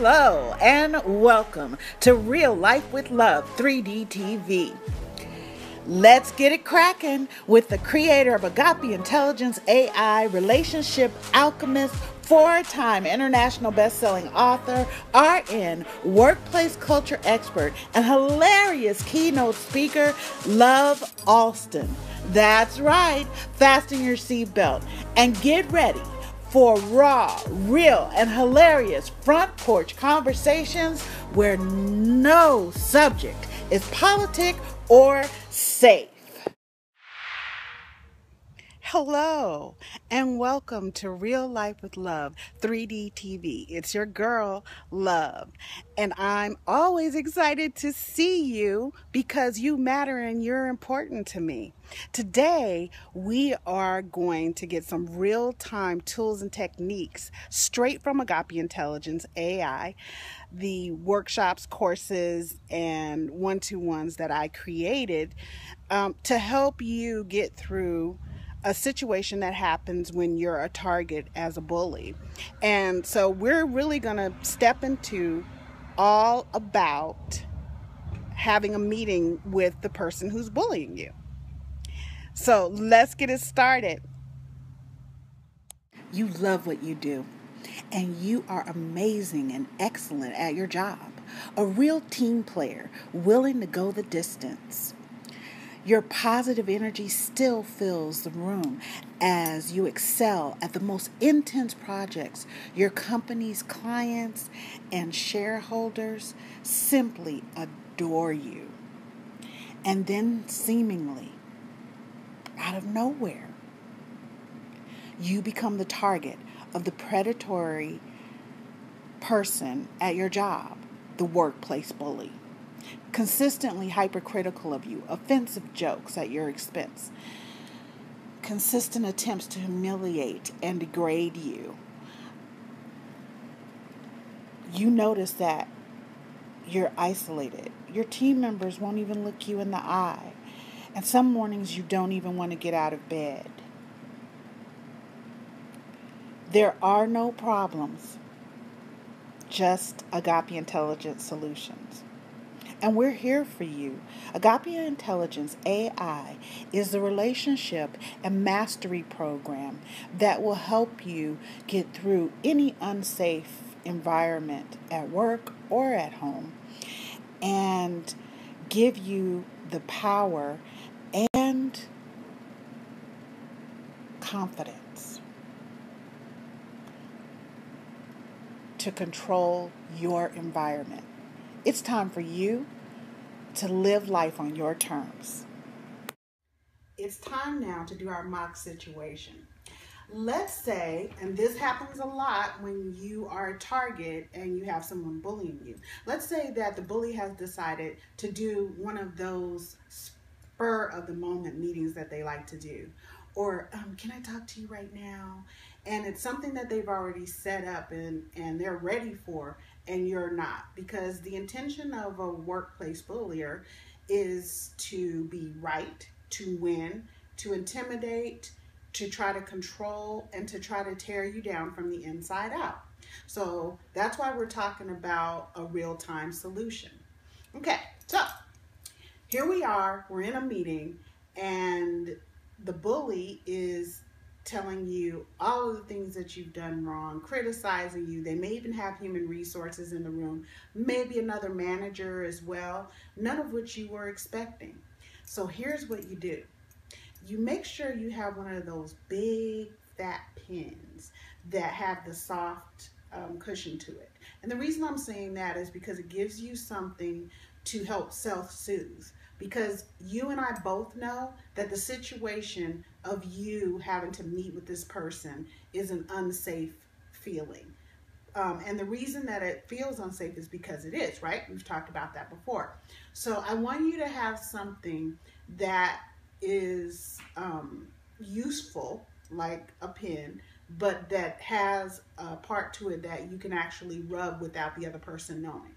Hello and welcome to Real Life with Love 3D TV. Let's get it cracking with the creator of Agape Intelligence AI, relationship alchemist, four-time international best-selling author, RN, workplace culture expert, and hilarious keynote speaker, Love Alston. That's right, fasten your seatbelt and get ready for raw, real, and hilarious front porch conversations where no subject is politic or safe. Hello, and welcome to Real Life with Love 3D TV. It's your girl, Love, and I'm always excited to see you because you matter and you're important to me. Today, we are going to get some real-time tools and techniques straight from Agape Intelligence AI, the workshops, courses, and one-to-ones that I created to help you get through a situation that happens when you're a target as a bully. And so we're really going to step into all about having a meeting with the person who's bullying you. So let's get it started. You love what you do, and you are amazing and excellent at your job. A real team player, willing to go the distance. Your positive energy still fills the room as you excel at the most intense projects. Your company's clients and shareholders simply adore you. And then seemingly, out of nowhere, you become the target of the predatory person at your job, the workplace bully. Consistently hypercritical of you, offensive jokes at your expense, consistent attempts to humiliate and degrade you. You notice that you're isolated. Your team members won't even look you in the eye. And some mornings you don't even want to get out of bed. There are no problems, just Agape Intelligence solutions. And we're here for you. Agape Intelligence AI is the relationship and mastery program that will help you get through any unsafe environment at work or at home and give you the power and confidence to control your environment. It's time for you to live life on your terms. It's time now to do our mock situation. Let's say, and this happens a lot when you are a target and you have someone bullying you. Let's say that the bully has decided to do one of those spur of the moment meetings that they like to do. Or, can I talk to you right now? And it's something that they've already set up and they're ready for, and you're not. Because the intention of a workplace bullier is to be right, to win, to intimidate, to try to control, and to try to tear you down from the inside out. So that's why we're talking about a real-time solution. Okay, so here we are, we're in a meeting, and the bully is telling you all of the things that you've done wrong, criticizing you. They may even have human resources in the room, maybe another manager as well, none of which you were expecting. So here's what you do. You make sure you have one of those big fat pins that have the soft cushion to it. And the reason I'm saying that is because it gives you something to help self-soothe. Because you and I both know that the situation of you having to meet with this person is an unsafe feeling. And the reason that it feels unsafe is because it is, right? We've talked about that before. So I want you to have something that is useful, like a pin, but that has a part to it that you can actually rub without the other person knowing.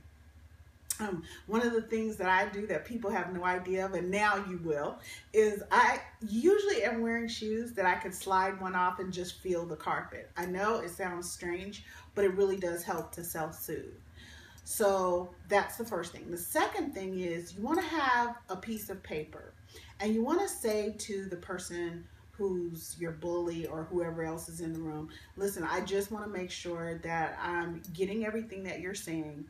One of the things that I do that people have no idea of, and now you will, is I usually am wearing shoes that I could slide one off and just feel the carpet. I know it sounds strange, but it really does help to self-soothe. So that's the first thing. The second thing is you want to have a piece of paper and you want to say to the person who's your bully or whoever else is in the room, listen, I just want to make sure that I'm getting everything that you're saying,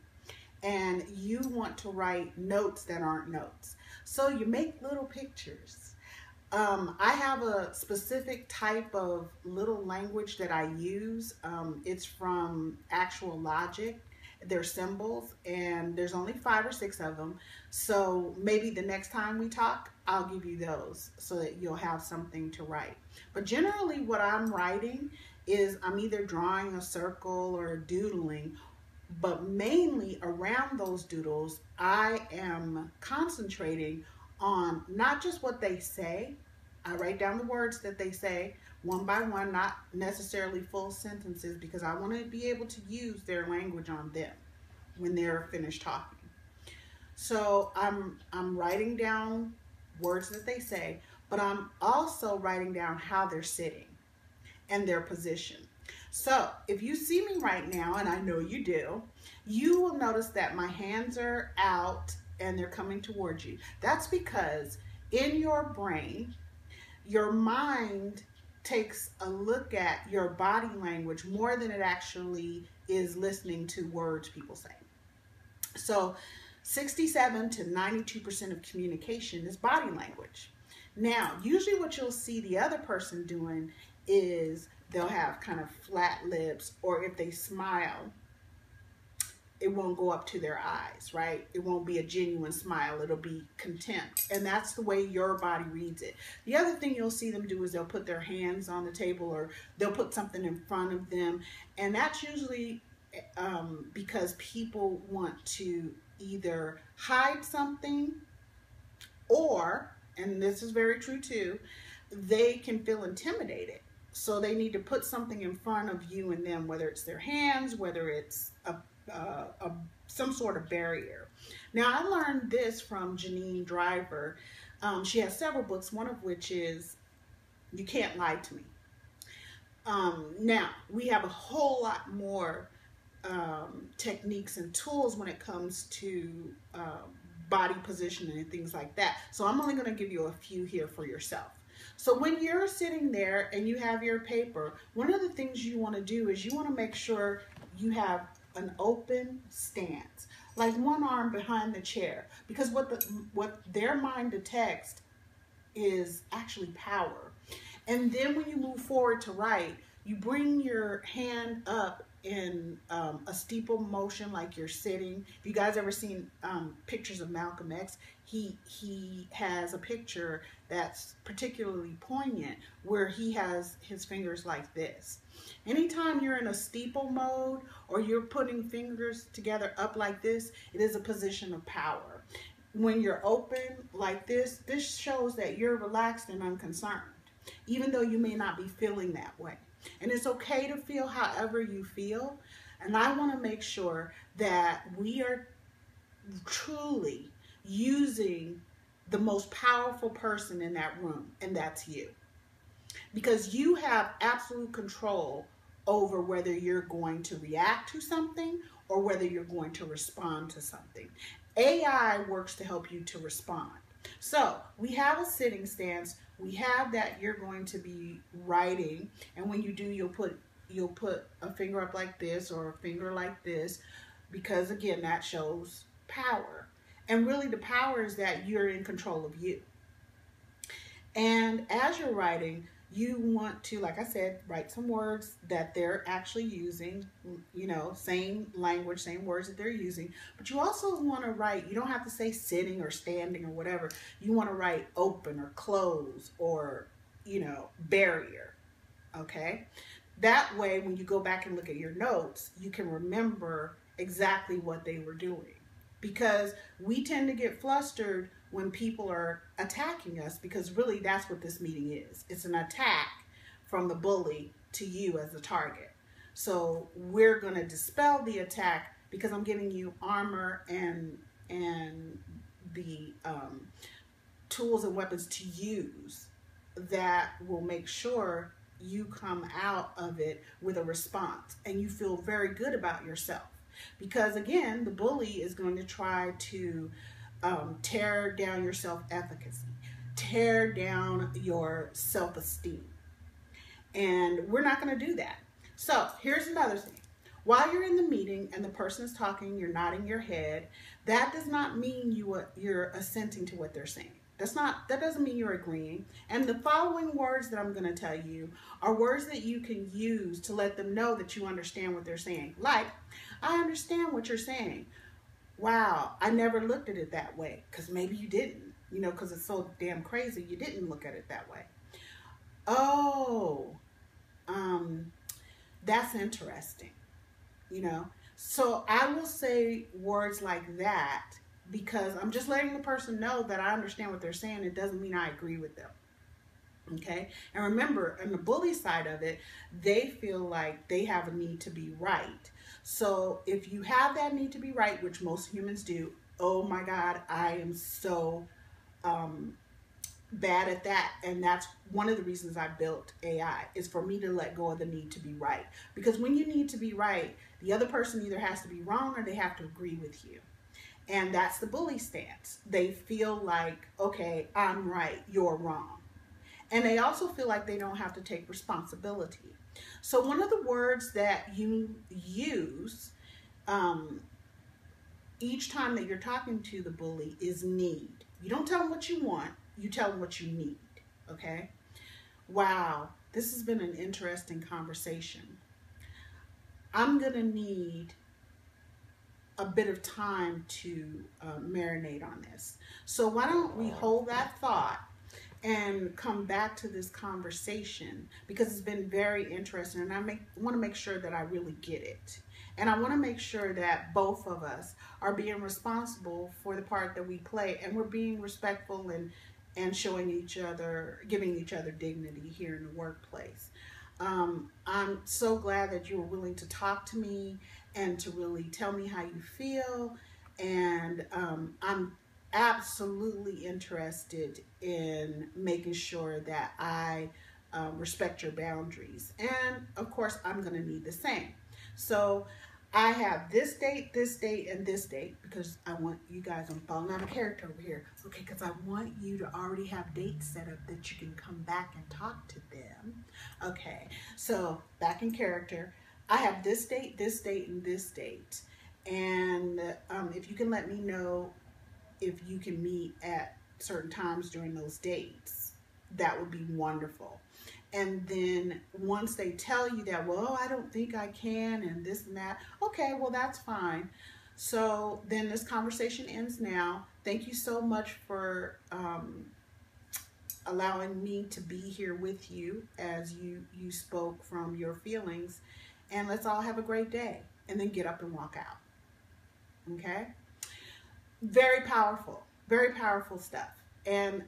and you want to write notes that aren't notes. So you make little pictures. I have a specific type of little language that I use. It's from actual logic. They're symbols, and there's only 5 or 6 of them. So maybe the next time we talk, I'll give you those so that you'll have something to write. But generally what I'm writing is I'm either drawing a circle or doodling, but mainly around those doodles, I am concentrating on not just what they say. I write down the words that they say one by one, not necessarily full sentences, because I want to be able to use their language on them when they're finished talking. So I'm writing down words that they say, but I'm also writing down how they're sitting and their position. So if you see me right now, and I know you do, you will notice that my hands are out and they're coming towards you. That's because in your brain, your mind takes a look at your body language more than it actually is listening to words people say. So 67 to 92% of communication is body language. Now, usually what you'll see the other person doing is they'll have kind of flat lips, or if they smile, it won't go up to their eyes, right? It won't be a genuine smile. It'll be contempt. And that's the way your body reads it. The other thing you'll see them do is they'll put their hands on the table, or they'll put something in front of them. And that's usually because people want to either hide something, or, and this is very true too, they can feel intimidated. So they need to put something in front of you and them, whether it's their hands, whether it's some sort of barrier. Now, I learned this from Janine Driver. She has several books, one of which is You Can't Lie to Me. Now, we have a whole lot more techniques and tools when it comes to body positioning and things like that. So I'm only going to give you a few here for yourself. So when you're sitting there and you have your paper, one of the things you want to do is you want to make sure you have an open stance, like one arm behind the chair, because what their mind detects is actually power. And then when you move forward to write, you bring your hand up in a steeple motion, like you're sitting. If you guys ever seen pictures of Malcolm X, he has a picture that's particularly poignant where he has his fingers like this. Anytime you're in a steeple mode or you're putting fingers together up like this, it is a position of power. When you're open like this, this shows that you're relaxed and unconcerned, even though you may not be feeling that way. And it's okay to feel however you feel. And I want to make sure that we are truly using the most powerful person in that room, and that's you. Because you have absolute control over whether you're going to react to something or whether you're going to respond to something. AI works to help you to respond. So we have a sitting stance. We have that you're going to be writing, and when you do, you'll put a finger up like this or a finger like this, because again, that shows power. And really the power is that you're in control of you. And as you're writing, you want to, like I said, write some words that they're actually using, you know, same language, same words that they're using. But you also want to write, you don't have to say sitting or standing or whatever. You want to write open or close or, you know, barrier, okay? That way, when you go back and look at your notes, you can remember exactly what they were doing. Because we tend to get flustered when people are attacking us, because really that's what this meeting is. It's an attack from the bully to you as the target. So we're going to dispel the attack because I'm giving you armor and the tools and weapons to use that will make sure you come out of it with a response and you feel very good about yourself. Because again, the bully is going to try to tear down your self-efficacy, tear down your self-esteem. And we're not going to do that. So here's another thing. While you're in the meeting and the person is talking, you're nodding your head. That does not mean you're assenting to what they're saying. That doesn't mean you're agreeing. And the following words that I'm going to tell you are words that you can use to let them know that you understand what they're saying. Like, I understand what you're saying. Wow, I never looked at it that way. Because maybe you didn't. Because it's so damn crazy, you didn't look at it that way. Oh, that's interesting. So I will say words like that because I'm just letting the person know that I understand what they're saying. It doesn't mean I agree with them. Okay. And remember, on the bully side of it, they feel like they have a need to be right. So if you have that need to be right, which most humans do, oh my God, I am so bad at that. And that's one of the reasons I built AI, is for me to let go of the need to be right. Because when you need to be right, the other person either has to be wrong or they have to agree with you. And that's the bully stance. They feel like, okay, I'm right, you're wrong. And they also feel like they don't have to take responsibility. So one of the words that you use each time that you're talking to the bully is need. You don't tell them what you want, you tell them what you need, okay? Wow, this has been an interesting conversation. I'm gonna need a bit of time to marinate on this. So why don't we hold that thought and come back to this conversation, because it's been very interesting and I want to make sure that I really get it. And I want to make sure that both of us are being responsible for the part that we play, and we're being respectful and showing each other, giving each other dignity here in the workplace. I'm so glad that you were willing to talk to me and to really tell me how you feel. And I'm absolutely interested in making sure that I respect your boundaries. And of course, I'm going to need the same. So I have this date, and this date, because I want you guys, I'm falling out of character over here. Okay, because I want you to already have dates set up that you can come back and talk to them. Okay, so back in character. I have this date, and this date. And if you can let me know if you can meet at certain times during those dates, that would be wonderful. And then once they tell you that, well, I don't think I can, and this and that, okay, well, that's fine. So then this conversation ends now. Thank you so much for allowing me to be here with you as you spoke from your feelings. And let's all have a great day, and then get up and walk out. Okay? Very powerful stuff. And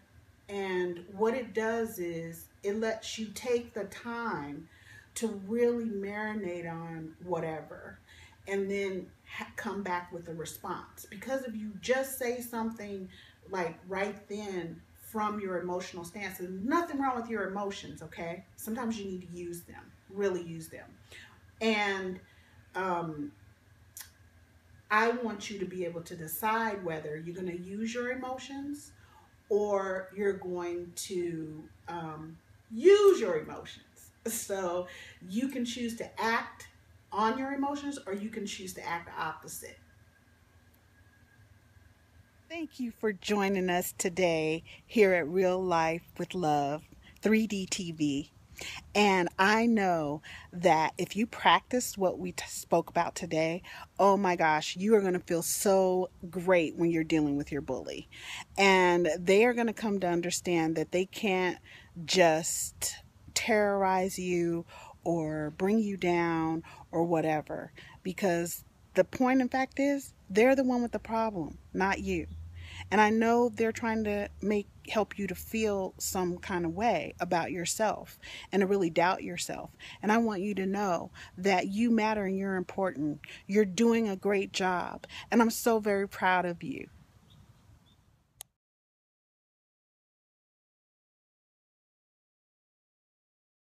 what it does is it lets you take the time to really marinate on whatever, and then come back with a response. Because if you just say something like right then from your emotional stance, there's nothing wrong with your emotions, okay? Sometimes you need to use them, really use them. And I want you to be able to decide whether you're going to use your emotions or you're going to use your emotions. So you can choose to act on your emotions, or you can choose to act opposite. Thank you for joining us today here at Real Life with Love 3D TV. And I know that if you practice what we spoke about today, oh my gosh, you are going to feel so great when you're dealing with your bully. And they are going to come to understand that they can't just terrorize you or bring you down or whatever. Because the point, in fact, is they're the one with the problem, not you. And I know they're trying to help you to feel some kind of way about yourself and to really doubt yourself. And I want you to know that you matter and you're important. You're doing a great job. And I'm so very proud of you.